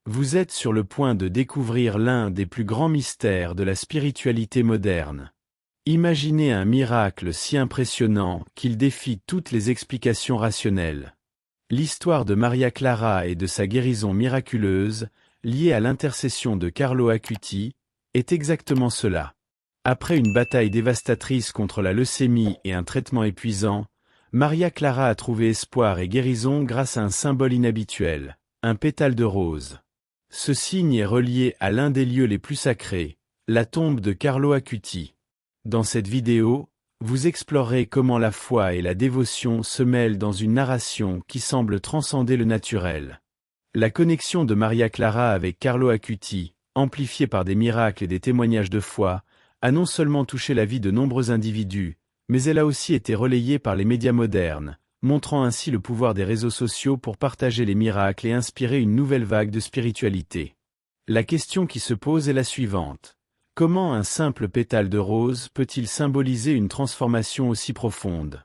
Vous êtes sur le point de découvrir l'un des plus grands mystères de la spiritualité moderne. Imaginez un miracle si impressionnant qu'il défie toutes les explications rationnelles. L'histoire de Maria Clara et de sa guérison miraculeuse, liée à l'intercession de Carlo Acuti, est exactement cela. Après une bataille dévastatrice contre la leucémie et un traitement épuisant, Maria Clara a trouvé espoir et guérison grâce à un symbole inhabituel, un pétale de rose. Ce signe est relié à l'un des lieux les plus sacrés, la tombe de Carlo Acuti. Dans cette vidéo, vous explorerez comment la foi et la dévotion se mêlent dans une narration qui semble transcender le naturel. La connexion de Maria Clara avec Carlo Acuti, amplifiée par des miracles et des témoignages de foi, a non seulement touché la vie de nombreux individus, mais elle a aussi été relayée par les médias modernes, montrant ainsi le pouvoir des réseaux sociaux pour partager les miracles et inspirer une nouvelle vague de spiritualité. La question qui se pose est la suivante. Comment un simple pétale de rose peut-il symboliser une transformation aussi profonde?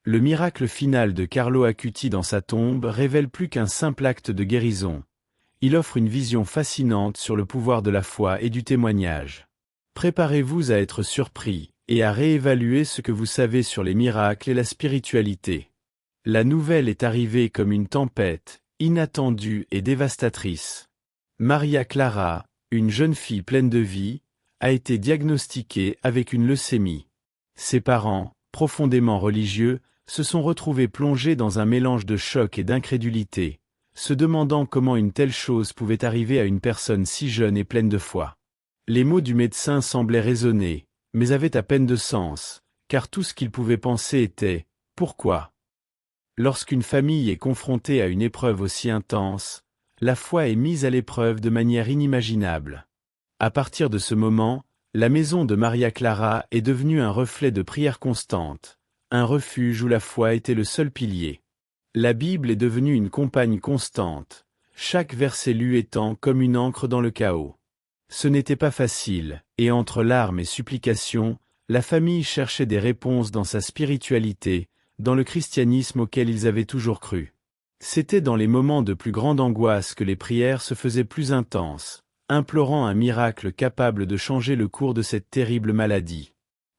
Le miracle final de Carlo Acuti dans sa tombe révèle plus qu'un simple acte de guérison. Il offre une vision fascinante sur le pouvoir de la foi et du témoignage. Préparez-vous à être surpris et à réévaluer ce que vous savez sur les miracles et la spiritualité. La nouvelle est arrivée comme une tempête, inattendue et dévastatrice. Maria Clara, une jeune fille pleine de vie, a été diagnostiquée avec une leucémie. Ses parents, profondément religieux, se sont retrouvés plongés dans un mélange de choc et d'incrédulité, se demandant comment une telle chose pouvait arriver à une personne si jeune et pleine de foi. Les mots du médecin semblaient résonner, mais avaient à peine de sens, car tout ce qu'il pouvait penser était « Pourquoi ?» Lorsqu'une famille est confrontée à une épreuve aussi intense, la foi est mise à l'épreuve de manière inimaginable. À partir de ce moment, la maison de Maria Clara est devenue un reflet de prière constante, un refuge où la foi était le seul pilier. La Bible est devenue une compagne constante, chaque verset lu étant comme une encre dans le chaos. Ce n'était pas facile, et entre larmes et supplications, la famille cherchait des réponses dans sa spiritualité, dans le christianisme auquel ils avaient toujours cru. C'était dans les moments de plus grande angoisse que les prières se faisaient plus intenses, implorant un miracle capable de changer le cours de cette terrible maladie.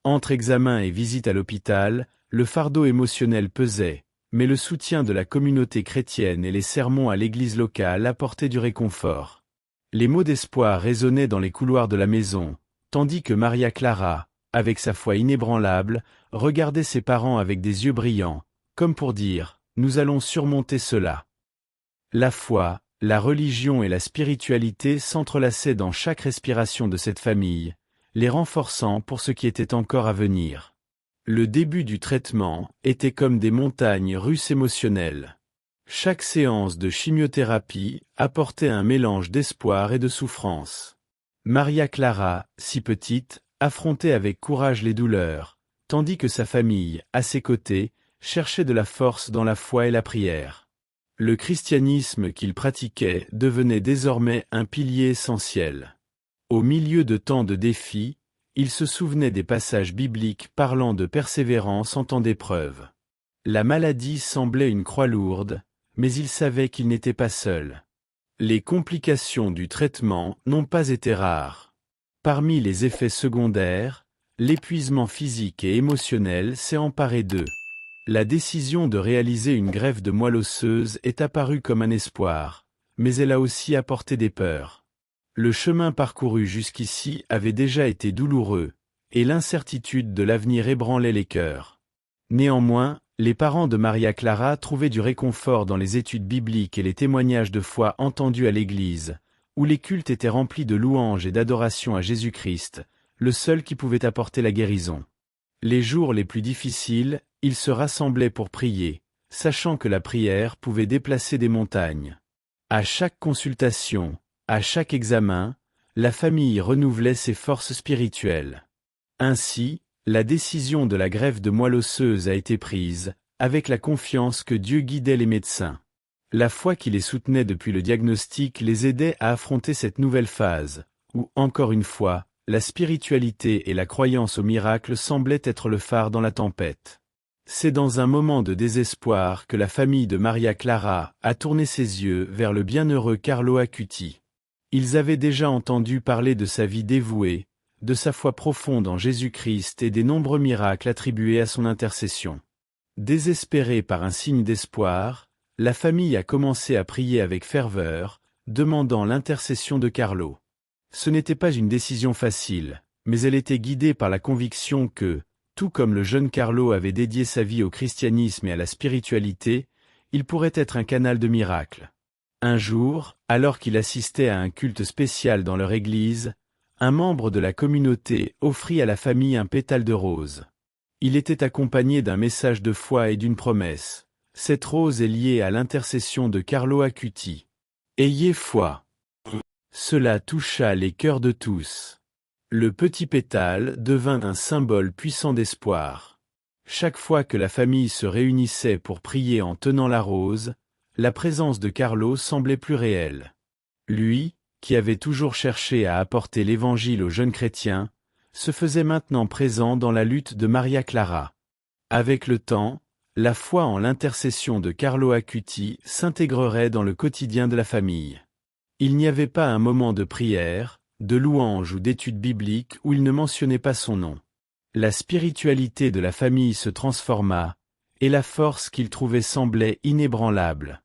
Entre examen et visite à l'hôpital, le fardeau émotionnel pesait, mais le soutien de la communauté chrétienne et les sermons à l'église locale apportaient du réconfort. Les mots d'espoir résonnaient dans les couloirs de la maison, tandis que Maria Clara, avec sa foi inébranlable, regardait ses parents avec des yeux brillants, comme pour dire « Nous allons surmonter cela ». La foi, la religion et la spiritualité s'entrelaçaient dans chaque respiration de cette famille, les renforçant pour ce qui était encore à venir. Le début du traitement était comme des montagnes russes émotionnelles. Chaque séance de chimiothérapie apportait un mélange d'espoir et de souffrance. Maria Clara, si petite, affrontait avec courage les douleurs, tandis que sa famille, à ses côtés, cherchait de la force dans la foi et la prière. Le christianisme qu'il pratiquait devenait désormais un pilier essentiel. Au milieu de tant de défis, il se souvenait des passages bibliques parlant de persévérance en temps d'épreuve. La maladie semblait une croix lourde, mais il savait qu'il n'était pas seul. Les complications du traitement n'ont pas été rares. Parmi les effets secondaires, l'épuisement physique et émotionnel s'est emparé d'eux. La décision de réaliser une greffe de moelle osseuse est apparue comme un espoir, mais elle a aussi apporté des peurs. Le chemin parcouru jusqu'ici avait déjà été douloureux, et l'incertitude de l'avenir ébranlait les cœurs. Néanmoins, les parents de Maria Clara trouvaient du réconfort dans les études bibliques et les témoignages de foi entendus à l'église, où les cultes étaient remplis de louanges et d'adoration à Jésus-Christ, le seul qui pouvait apporter la guérison. Les jours les plus difficiles, ils se rassemblaient pour prier, sachant que la prière pouvait déplacer des montagnes. À chaque consultation, à chaque examen, la famille renouvelait ses forces spirituelles. Ainsi, la décision de la greffe de moelle osseuse a été prise, avec la confiance que Dieu guidait les médecins. La foi qui les soutenait depuis le diagnostic les aidait à affronter cette nouvelle phase, où, encore une fois, la spiritualité et la croyance au miracle semblaient être le phare dans la tempête. C'est dans un moment de désespoir que la famille de Maria Clara a tourné ses yeux vers le bienheureux Carlo Acuti. Ils avaient déjà entendu parler de sa vie dévouée, de sa foi profonde en Jésus-Christ et des nombreux miracles attribués à son intercession. Désespérée par un signe d'espoir, la famille a commencé à prier avec ferveur, demandant l'intercession de Carlo. Ce n'était pas une décision facile, mais elle était guidée par la conviction que, tout comme le jeune Carlo avait dédié sa vie au christianisme et à la spiritualité, il pourrait être un canal de miracles. Un jour, alors qu'il assistait à un culte spécial dans leur église, un membre de la communauté offrit à la famille un pétale de rose. Il était accompagné d'un message de foi et d'une promesse. Cette rose est liée à l'intercession de Carlo Acuti. Ayez foi. Cela toucha les cœurs de tous. Le petit pétale devint un symbole puissant d'espoir. Chaque fois que la famille se réunissait pour prier en tenant la rose, la présence de Carlo semblait plus réelle. Lui, qui avait toujours cherché à apporter l'évangile aux jeunes chrétiens, se faisait maintenant présent dans la lutte de Maria Clara. Avec le temps, la foi en l'intercession de Carlo Acuti s'intégrerait dans le quotidien de la famille. Il n'y avait pas un moment de prière, de louange ou d'étude biblique où il ne mentionnait pas son nom. La spiritualité de la famille se transforma, et la force qu'il trouvait semblait inébranlable.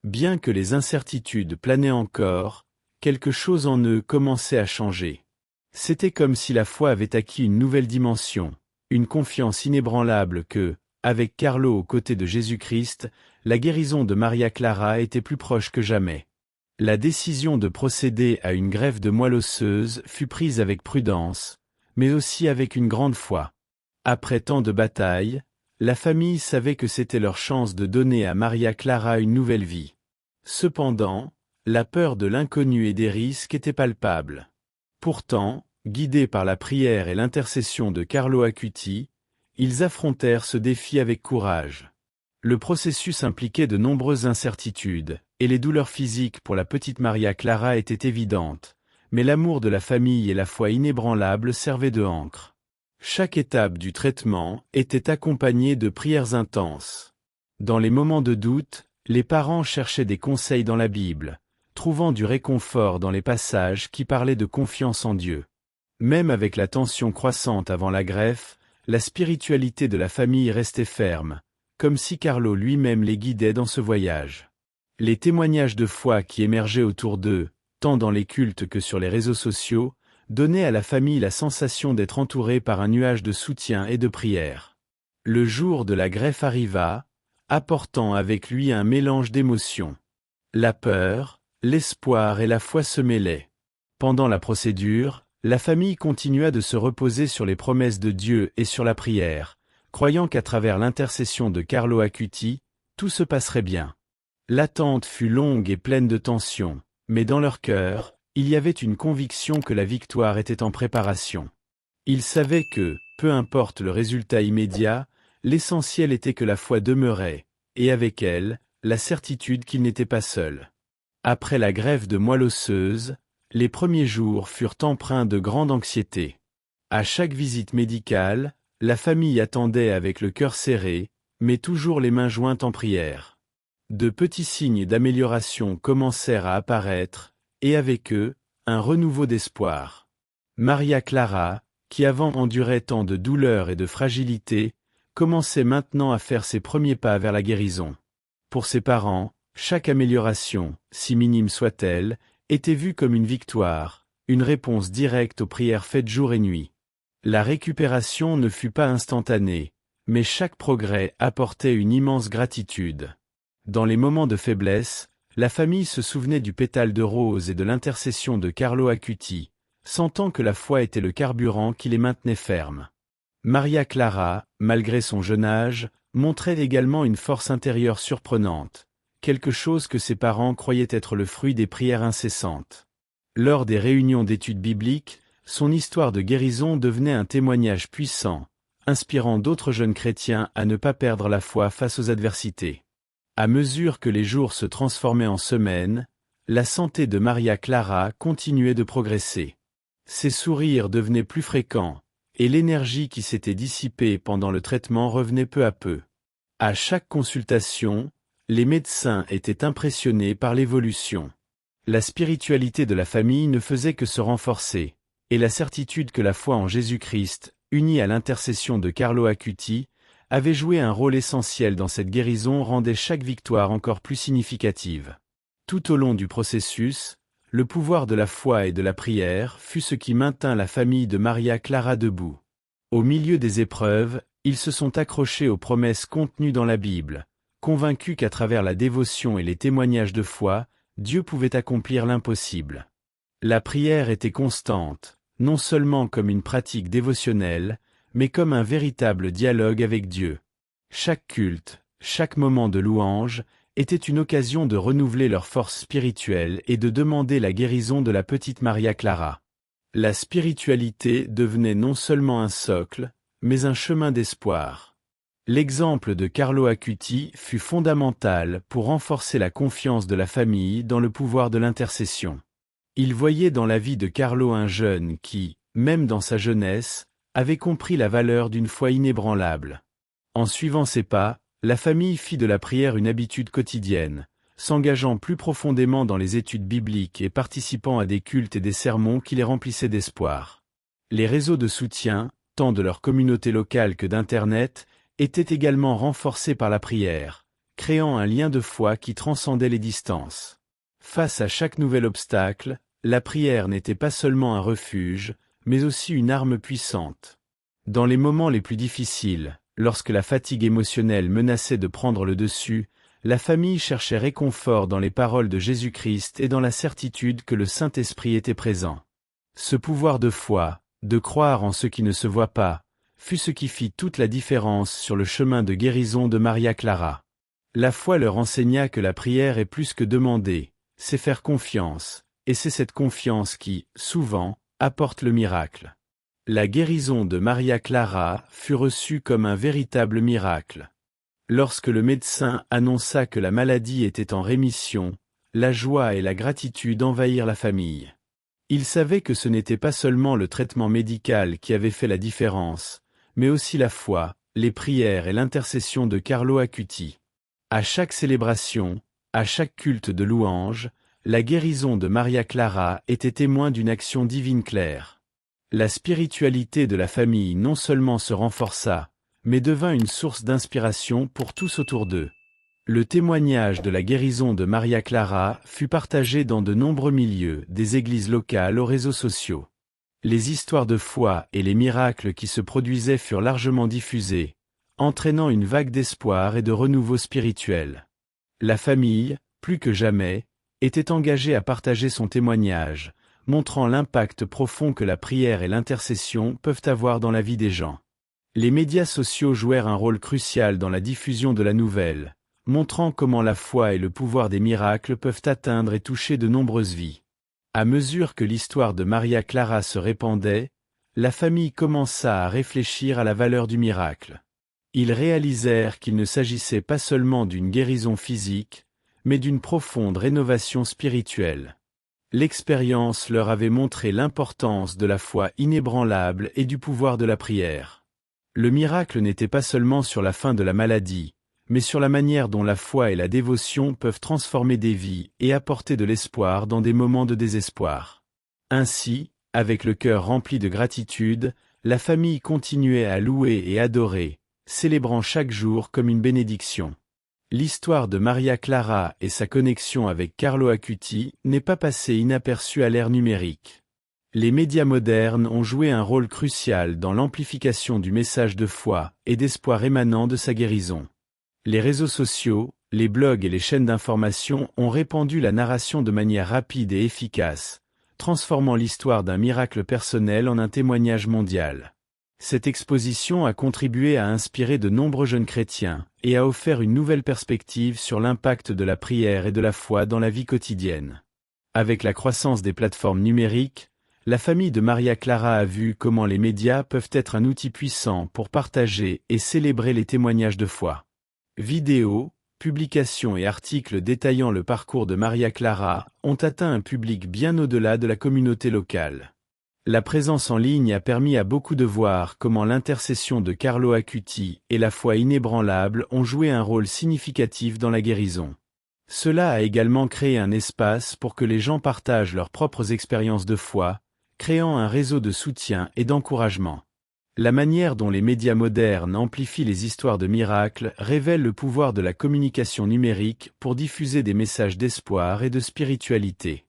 Bien que les incertitudes planaient encore, quelque chose en eux commençait à changer. C'était comme si la foi avait acquis une nouvelle dimension, une confiance inébranlable que, avec Carlo aux côtés de Jésus-Christ, la guérison de Maria Clara était plus proche que jamais. La décision de procéder à une greffe de moelle osseuse fut prise avec prudence, mais aussi avec une grande foi. Après tant de batailles, la famille savait que c'était leur chance de donner à Maria Clara une nouvelle vie. Cependant, la peur de l'inconnu et des risques était palpable. Pourtant, guidés par la prière et l'intercession de Carlo Acuti, ils affrontèrent ce défi avec courage. Le processus impliquait de nombreuses incertitudes, et les douleurs physiques pour la petite Maria Clara étaient évidentes, mais l'amour de la famille et la foi inébranlable servaient de ancre. Chaque étape du traitement était accompagnée de prières intenses. Dans les moments de doute, les parents cherchaient des conseils dans la Bible, trouvant du réconfort dans les passages qui parlaient de confiance en Dieu. Même avec la tension croissante avant la greffe, la spiritualité de la famille restait ferme, comme si Carlo lui-même les guidait dans ce voyage. Les témoignages de foi qui émergeaient autour d'eux, tant dans les cultes que sur les réseaux sociaux, donnaient à la famille la sensation d'être entourée par un nuage de soutien et de prière. Le jour de la greffe arriva, apportant avec lui un mélange d'émotions. La peur, l'espoir et la foi se mêlaient. Pendant la procédure, la famille continua de se reposer sur les promesses de Dieu et sur la prière, croyant qu'à travers l'intercession de Carlo Acuti, tout se passerait bien. L'attente fut longue et pleine de tension, mais dans leur cœur, il y avait une conviction que la victoire était en préparation. Ils savaient que, peu importe le résultat immédiat, l'essentiel était que la foi demeurait, et avec elle, la certitude qu'ils n'étaient pas seuls. Après la greffe de moelle osseuse, les premiers jours furent empreints de grande anxiété. À chaque visite médicale, la famille attendait avec le cœur serré, mais toujours les mains jointes en prière. De petits signes d'amélioration commencèrent à apparaître, et avec eux, un renouveau d'espoir. Maria Clara, qui avant endurait tant de douleurs et de fragilité, commençait maintenant à faire ses premiers pas vers la guérison. Pour ses parents, chaque amélioration, si minime soit-elle, était vue comme une victoire, une réponse directe aux prières faites jour et nuit. La récupération ne fut pas instantanée, mais chaque progrès apportait une immense gratitude. Dans les moments de faiblesse, la famille se souvenait du pétale de rose et de l'intercession de Carlo Acuti, sentant que la foi était le carburant qui les maintenait fermes. Maria Clara, malgré son jeune âge, montrait également une force intérieure surprenante, quelque chose que ses parents croyaient être le fruit des prières incessantes. Lors des réunions d'études bibliques, son histoire de guérison devenait un témoignage puissant, inspirant d'autres jeunes chrétiens à ne pas perdre la foi face aux adversités. À mesure que les jours se transformaient en semaines, la santé de Maria Clara continuait de progresser. Ses sourires devenaient plus fréquents, et l'énergie qui s'était dissipée pendant le traitement revenait peu à peu. À chaque consultation, les médecins étaient impressionnés par l'évolution. La spiritualité de la famille ne faisait que se renforcer, et la certitude que la foi en Jésus-Christ, unie à l'intercession de Carlo Acuti, avait joué un rôle essentiel dans cette guérison rendait chaque victoire encore plus significative. Tout au long du processus, le pouvoir de la foi et de la prière fut ce qui maintint la famille de Maria Clara debout. Au milieu des épreuves, ils se sont accrochés aux promesses contenues dans la Bible, convaincus qu'à travers la dévotion et les témoignages de foi, Dieu pouvait accomplir l'impossible. La prière était constante, non seulement comme une pratique dévotionnelle, mais comme un véritable dialogue avec Dieu. Chaque culte, chaque moment de louange, était une occasion de renouveler leur force spirituelle et de demander la guérison de la petite Maria Clara. La spiritualité devenait non seulement un socle, mais un chemin d'espoir. L'exemple de Carlo Acuti fut fondamental pour renforcer la confiance de la famille dans le pouvoir de l'intercession. Il voyait dans la vie de Carlo un jeune qui, même dans sa jeunesse, avait compris la valeur d'une foi inébranlable. En suivant ses pas, la famille fit de la prière une habitude quotidienne, s'engageant plus profondément dans les études bibliques et participant à des cultes et des sermons qui les remplissaient d'espoir. Les réseaux de soutien, tant de leur communauté locale que d'Internet, étaient également renforcés par la prière, créant un lien de foi qui transcendait les distances. Face à chaque nouvel obstacle, la prière n'était pas seulement un refuge, mais aussi une arme puissante. Dans les moments les plus difficiles, lorsque la fatigue émotionnelle menaçait de prendre le dessus, la famille cherchait réconfort dans les paroles de Jésus-Christ et dans la certitude que le Saint-Esprit était présent. Ce pouvoir de foi, de croire en ce qui ne se voit pas, fut ce qui fit toute la différence sur le chemin de guérison de Maria Clara. La foi leur enseigna que la prière est plus que demander, c'est faire confiance, et c'est cette confiance qui, souvent, apporte le miracle. La guérison de Maria Clara fut reçue comme un véritable miracle. Lorsque le médecin annonça que la maladie était en rémission, la joie et la gratitude envahirent la famille. Ils savaient que ce n'était pas seulement le traitement médical qui avait fait la différence, mais aussi la foi, les prières et l'intercession de Carlo Acuti. À chaque célébration, à chaque culte de louange, la guérison de Maria Clara était témoin d'une action divine claire. La spiritualité de la famille non seulement se renforça, mais devint une source d'inspiration pour tous autour d'eux. Le témoignage de la guérison de Maria Clara fut partagé dans de nombreux milieux, des églises locales aux réseaux sociaux. Les histoires de foi et les miracles qui se produisaient furent largement diffusés, entraînant une vague d'espoir et de renouveau spirituel. La famille, plus que jamais, était engagée à partager son témoignage, montrant l'impact profond que la prière et l'intercession peuvent avoir dans la vie des gens. Les médias sociaux jouèrent un rôle crucial dans la diffusion de la nouvelle, montrant comment la foi et le pouvoir des miracles peuvent atteindre et toucher de nombreuses vies. À mesure que l'histoire de Maria Clara se répandait, la famille commença à réfléchir à la valeur du miracle. Ils réalisèrent qu'il ne s'agissait pas seulement d'une guérison physique, mais d'une profonde rénovation spirituelle. L'expérience leur avait montré l'importance de la foi inébranlable et du pouvoir de la prière. Le miracle n'était pas seulement sur la fin de la maladie, mais sur la manière dont la foi et la dévotion peuvent transformer des vies et apporter de l'espoir dans des moments de désespoir. Ainsi, avec le cœur rempli de gratitude, la famille continuait à louer et adorer, célébrant chaque jour comme une bénédiction. L'histoire de Maria Clara et sa connexion avec Carlo Acuti n'est pas passée inaperçue à l'ère numérique. Les médias modernes ont joué un rôle crucial dans l'amplification du message de foi et d'espoir émanant de sa guérison. Les réseaux sociaux, les blogs et les chaînes d'information ont répandu la narration de manière rapide et efficace, transformant l'histoire d'un miracle personnel en un témoignage mondial. Cette exposition a contribué à inspirer de nombreux jeunes chrétiens et a offert une nouvelle perspective sur l'impact de la prière et de la foi dans la vie quotidienne. Avec la croissance des plateformes numériques, la famille de Maria Clara a vu comment les médias peuvent être un outil puissant pour partager et célébrer les témoignages de foi. Vidéos, publications et articles détaillant le parcours de Maria Clara ont atteint un public bien au-delà de la communauté locale. La présence en ligne a permis à beaucoup de voir comment l'intercession de Carlo Acuti et la foi inébranlable ont joué un rôle significatif dans la guérison. Cela a également créé un espace pour que les gens partagent leurs propres expériences de foi, créant un réseau de soutien et d'encouragement. La manière dont les médias modernes amplifient les histoires de miracles révèle le pouvoir de la communication numérique pour diffuser des messages d'espoir et de spiritualité.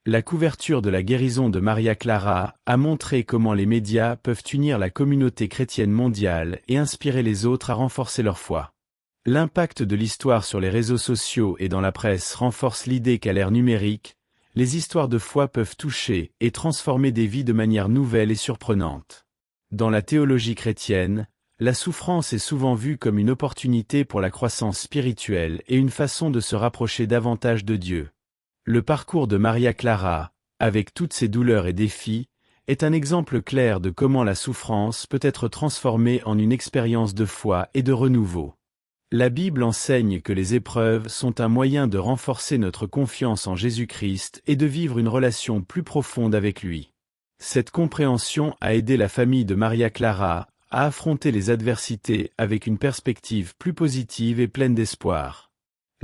La couverture de la guérison de Maria Clara a montré comment les médias peuvent unir la communauté chrétienne mondiale et inspirer les autres à renforcer leur foi. L'impact de l'histoire sur les réseaux sociaux et dans la presse renforce l'idée qu'à l'ère numérique, les histoires de foi peuvent toucher et transformer des vies de manière nouvelle et surprenante. Dans la théologie chrétienne, la souffrance est souvent vue comme une opportunité pour la croissance spirituelle et une façon de se rapprocher davantage de Dieu. Le parcours de Maria Clara, avec toutes ses douleurs et défis, est un exemple clair de comment la souffrance peut être transformée en une expérience de foi et de renouveau. La Bible enseigne que les épreuves sont un moyen de renforcer notre confiance en Jésus-Christ et de vivre une relation plus profonde avec lui. Cette compréhension a aidé la famille de Maria Clara à affronter les adversités avec une perspective plus positive et pleine d'espoir.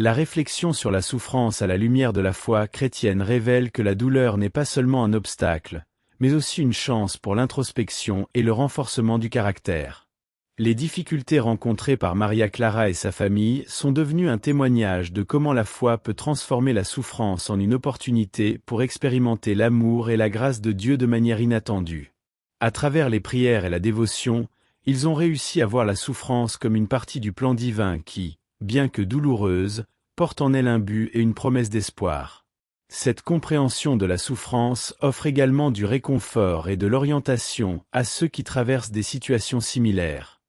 La réflexion sur la souffrance à la lumière de la foi chrétienne révèle que la douleur n'est pas seulement un obstacle, mais aussi une chance pour l'introspection et le renforcement du caractère. Les difficultés rencontrées par Maria Clara et sa famille sont devenues un témoignage de comment la foi peut transformer la souffrance en une opportunité pour expérimenter l'amour et la grâce de Dieu de manière inattendue. À travers les prières et la dévotion, ils ont réussi à voir la souffrance comme une partie du plan divin qui, bien que douloureuse, porte en elle un but et une promesse d'espoir. Cette compréhension de la souffrance offre également du réconfort et de l'orientation à ceux qui traversent des situations similaires.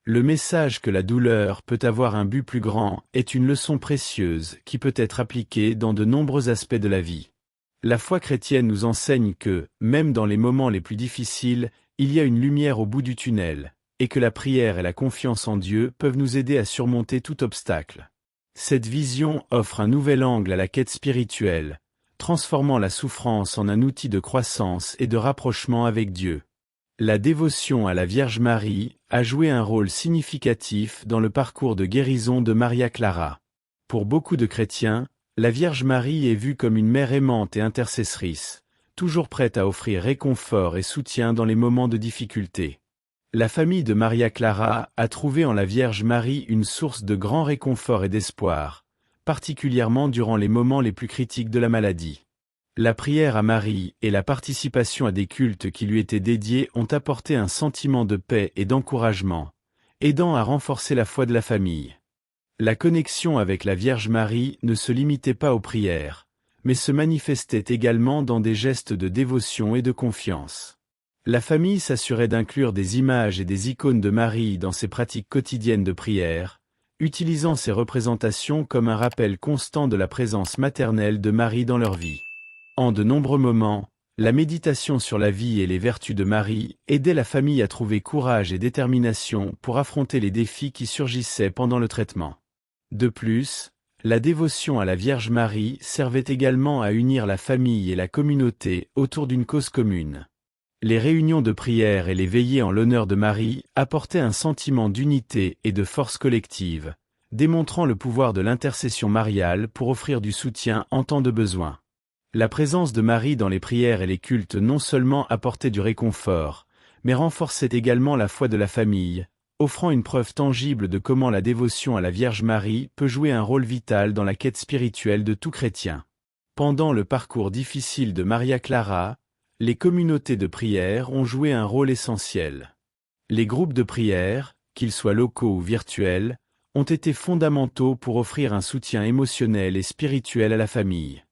Le message que la douleur peut avoir un but plus grand est une leçon précieuse qui peut être appliquée dans de nombreux aspects de la vie. La foi chrétienne nous enseigne que, même dans les moments les plus difficiles, il y a une lumière au bout du tunnel, et que la prière et la confiance en Dieu peuvent nous aider à surmonter tout obstacle. Cette vision offre un nouvel angle à la quête spirituelle, transformant la souffrance en un outil de croissance et de rapprochement avec Dieu. La dévotion à la Vierge Marie a joué un rôle significatif dans le parcours de guérison de Maria Clara. Pour beaucoup de chrétiens, la Vierge Marie est vue comme une mère aimante et intercessrice, toujours prête à offrir réconfort et soutien dans les moments de difficulté. La famille de Maria Clara a trouvé en la Vierge Marie une source de grand réconfort et d'espoir, particulièrement durant les moments les plus critiques de la maladie. La prière à Marie et la participation à des cultes qui lui étaient dédiés ont apporté un sentiment de paix et d'encouragement, aidant à renforcer la foi de la famille. La connexion avec la Vierge Marie ne se limitait pas aux prières, mais se manifestait également dans des gestes de dévotion et de confiance. La famille s'assurait d'inclure des images et des icônes de Marie dans ses pratiques quotidiennes de prière, utilisant ces représentations comme un rappel constant de la présence maternelle de Marie dans leur vie. En de nombreux moments, la méditation sur la vie et les vertus de Marie aidait la famille à trouver courage et détermination pour affronter les défis qui surgissaient pendant le traitement. De plus, la dévotion à la Vierge Marie servait également à unir la famille et la communauté autour d'une cause commune. Les réunions de prière et les veillées en l'honneur de Marie apportaient un sentiment d'unité et de force collective, démontrant le pouvoir de l'intercession mariale pour offrir du soutien en temps de besoin. La présence de Marie dans les prières et les cultes non seulement apportait du réconfort, mais renforçait également la foi de la famille, offrant une preuve tangible de comment la dévotion à la Vierge Marie peut jouer un rôle vital dans la quête spirituelle de tout chrétien. Pendant le parcours difficile de Maria Clara, les communautés de prière ont joué un rôle essentiel. Les groupes de prière, qu'ils soient locaux ou virtuels, ont été fondamentaux pour offrir un soutien émotionnel et spirituel à la famille.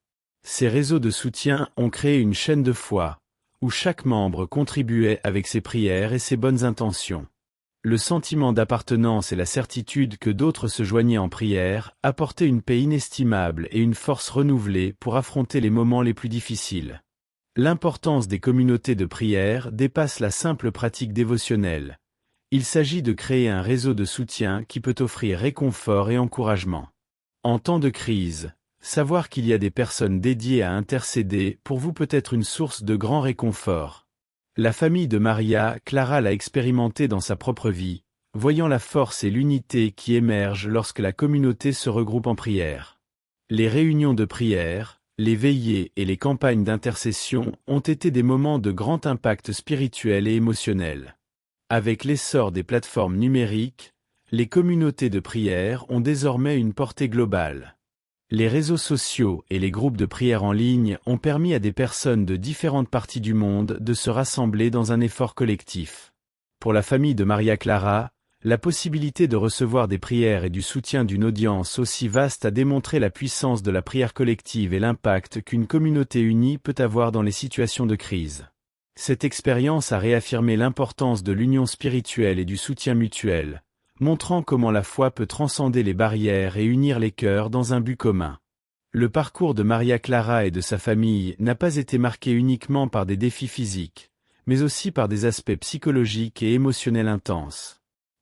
Ces réseaux de soutien ont créé une chaîne de foi, où chaque membre contribuait avec ses prières et ses bonnes intentions. Le sentiment d'appartenance et la certitude que d'autres se joignaient en prière apportaient une paix inestimable et une force renouvelée pour affronter les moments les plus difficiles. L'importance des communautés de prière dépasse la simple pratique dévotionnelle. Il s'agit de créer un réseau de soutien qui peut offrir réconfort et encouragement. En temps de crise, savoir qu'il y a des personnes dédiées à intercéder pour vous peut être une source de grand réconfort. La famille de Maria Clara l'a expérimenté dans sa propre vie, voyant la force et l'unité qui émergent lorsque la communauté se regroupe en prière. Les réunions de prière, les veillées et les campagnes d'intercession ont été des moments de grand impact spirituel et émotionnel. Avec l'essor des plateformes numériques, les communautés de prière ont désormais une portée globale. Les réseaux sociaux et les groupes de prière en ligne ont permis à des personnes de différentes parties du monde de se rassembler dans un effort collectif. Pour la famille de Maria Clara, la possibilité de recevoir des prières et du soutien d'une audience aussi vaste a démontré la puissance de la prière collective et l'impact qu'une communauté unie peut avoir dans les situations de crise. Cette expérience a réaffirmé l'importance de l'union spirituelle et du soutien mutuel, montrant comment la foi peut transcender les barrières et unir les cœurs dans un but commun. Le parcours de Maria Clara et de sa famille n'a pas été marqué uniquement par des défis physiques, mais aussi par des aspects psychologiques et émotionnels intenses.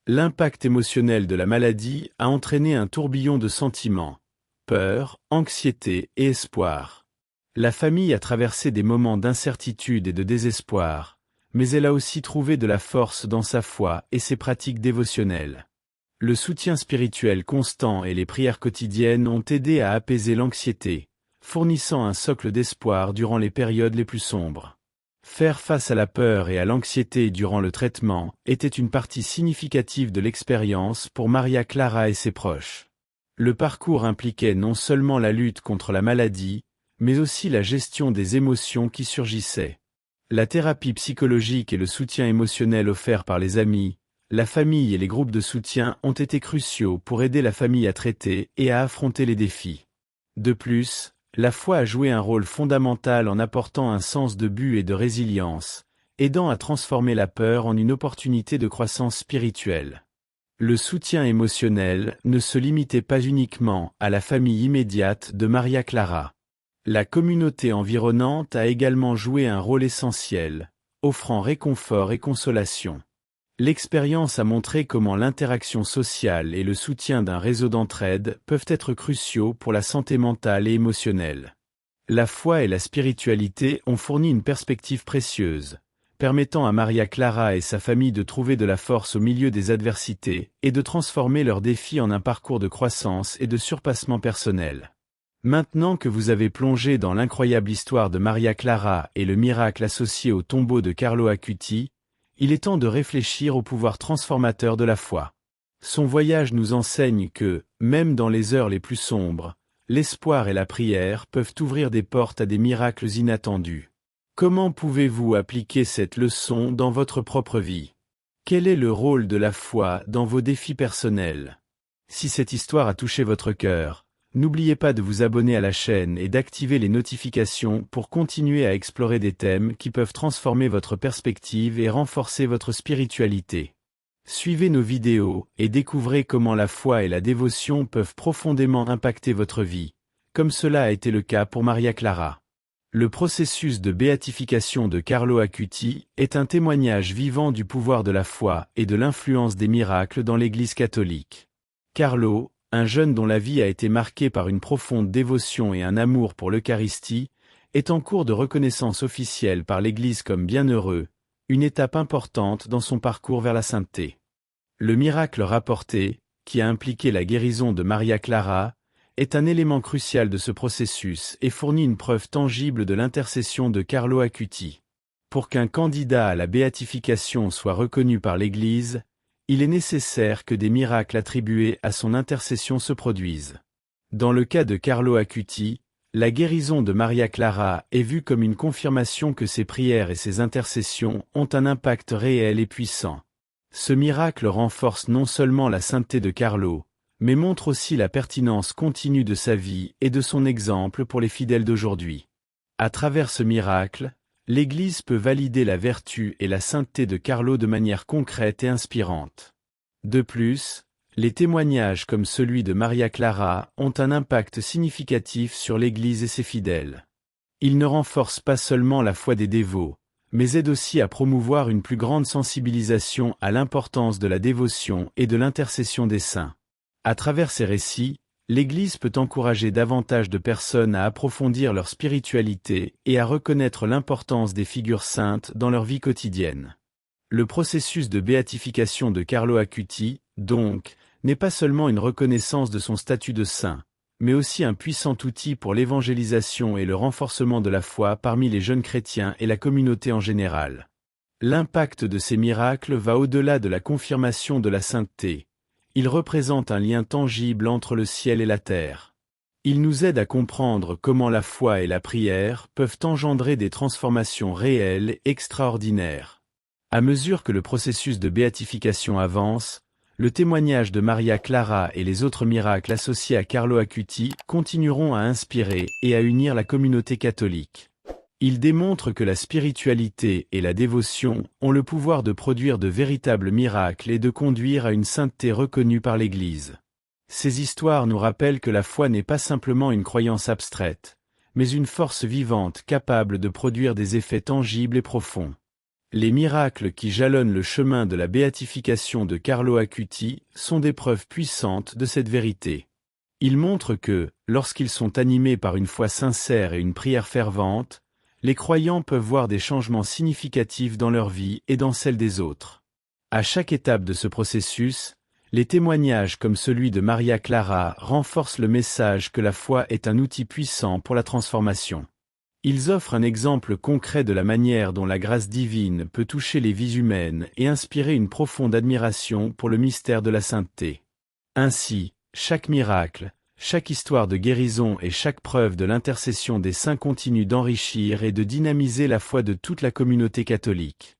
L'impact émotionnel de la maladie a entraîné un tourbillon de sentiments, peur, anxiété et espoir. La famille a traversé des moments d'incertitude et de désespoir, mais elle a aussi trouvé de la force dans sa foi et ses pratiques dévotionnelles. Le soutien spirituel constant et les prières quotidiennes ont aidé à apaiser l'anxiété, fournissant un socle d'espoir durant les périodes les plus sombres. Faire face à la peur et à l'anxiété durant le traitement était une partie significative de l'expérience pour Maria Clara et ses proches. Le parcours impliquait non seulement la lutte contre la maladie, mais aussi la gestion des émotions qui surgissaient. La thérapie psychologique et le soutien émotionnel offert par les amis, la famille et les groupes de soutien ont été cruciaux pour aider la famille à traiter et à affronter les défis. De plus, la foi a joué un rôle fondamental en apportant un sens de but et de résilience, aidant à transformer la peur en une opportunité de croissance spirituelle. Le soutien émotionnel ne se limitait pas uniquement à la famille immédiate de Maria Clara. La communauté environnante a également joué un rôle essentiel, offrant réconfort et consolation. L'expérience a montré comment l'interaction sociale et le soutien d'un réseau d'entraide peuvent être cruciaux pour la santé mentale et émotionnelle. La foi et la spiritualité ont fourni une perspective précieuse, permettant à Maria Clara et sa famille de trouver de la force au milieu des adversités et de transformer leurs défis en un parcours de croissance et de surpassement personnel. Maintenant que vous avez plongé dans l'incroyable histoire de Maria Clara et le miracle associé au tombeau de Carlo Acuti, il est temps de réfléchir au pouvoir transformateur de la foi. Son voyage nous enseigne que, même dans les heures les plus sombres, l'espoir et la prière peuvent ouvrir des portes à des miracles inattendus. Comment pouvez-vous appliquer cette leçon dans votre propre vie? Quel est le rôle de la foi dans vos défis personnels? Si cette histoire a touché votre cœur, n'oubliez pas de vous abonner à la chaîne et d'activer les notifications pour continuer à explorer des thèmes qui peuvent transformer votre perspective et renforcer votre spiritualité. Suivez nos vidéos et découvrez comment la foi et la dévotion peuvent profondément impacter votre vie, comme cela a été le cas pour Maria Clara. Le processus de béatification de Carlo Acuti est un témoignage vivant du pouvoir de la foi et de l'influence des miracles dans l'Église catholique. Carlo, un jeune dont la vie a été marquée par une profonde dévotion et un amour pour l'Eucharistie, est en cours de reconnaissance officielle par l'Église comme bienheureux, une étape importante dans son parcours vers la sainteté. Le miracle rapporté, qui a impliqué la guérison de Maria Clara, est un élément crucial de ce processus et fournit une preuve tangible de l'intercession de Carlo Acuti. Pour qu'un candidat à la béatification soit reconnu par l'Église, il est nécessaire que des miracles attribués à son intercession se produisent. Dans le cas de Carlo Acuti, la guérison de Maria Clara est vue comme une confirmation que ses prières et ses intercessions ont un impact réel et puissant. Ce miracle renforce non seulement la sainteté de Carlo, mais montre aussi la pertinence continue de sa vie et de son exemple pour les fidèles d'aujourd'hui. À travers ce miracle, l'Église peut valider la vertu et la sainteté de Carlo de manière concrète et inspirante. De plus, les témoignages comme celui de Maria Clara ont un impact significatif sur l'Église et ses fidèles. Ils ne renforcent pas seulement la foi des dévots, mais aident aussi à promouvoir une plus grande sensibilisation à l'importance de la dévotion et de l'intercession des saints. À travers ces récits, L'Église peut encourager davantage de personnes à approfondir leur spiritualité et à reconnaître l'importance des figures saintes dans leur vie quotidienne. Le processus de béatification de Carlo Acuti, donc, n'est pas seulement une reconnaissance de son statut de saint, mais aussi un puissant outil pour l'évangélisation et le renforcement de la foi parmi les jeunes chrétiens et la communauté en général. L'impact de ces miracles va au-delà de la confirmation de la sainteté. Ils représentent un lien tangible entre le ciel et la terre. Ils nous aident à comprendre comment la foi et la prière peuvent engendrer des transformations réelles et extraordinaires. À mesure que le processus de béatification avance, le témoignage de Maria Clara et les autres miracles associés à Carlo Acuti continueront à inspirer et à unir la communauté catholique. Ils démontrent que la spiritualité et la dévotion ont le pouvoir de produire de véritables miracles et de conduire à une sainteté reconnue par l'Église. Ces histoires nous rappellent que la foi n'est pas simplement une croyance abstraite, mais une force vivante capable de produire des effets tangibles et profonds. Les miracles qui jalonnent le chemin de la béatification de Carlo Acuti sont des preuves puissantes de cette vérité. Ils montrent que, lorsqu'ils sont animés par une foi sincère et une prière fervente, les croyants peuvent voir des changements significatifs dans leur vie et dans celle des autres. À chaque étape de ce processus, les témoignages comme celui de Maria Clara renforcent le message que la foi est un outil puissant pour la transformation. Ils offrent un exemple concret de la manière dont la grâce divine peut toucher les vies humaines et inspirer une profonde admiration pour le mystère de la sainteté. Ainsi, chaque miracle, chaque histoire de guérison et chaque preuve de l'intercession des saints continue d'enrichir et de dynamiser la foi de toute la communauté catholique.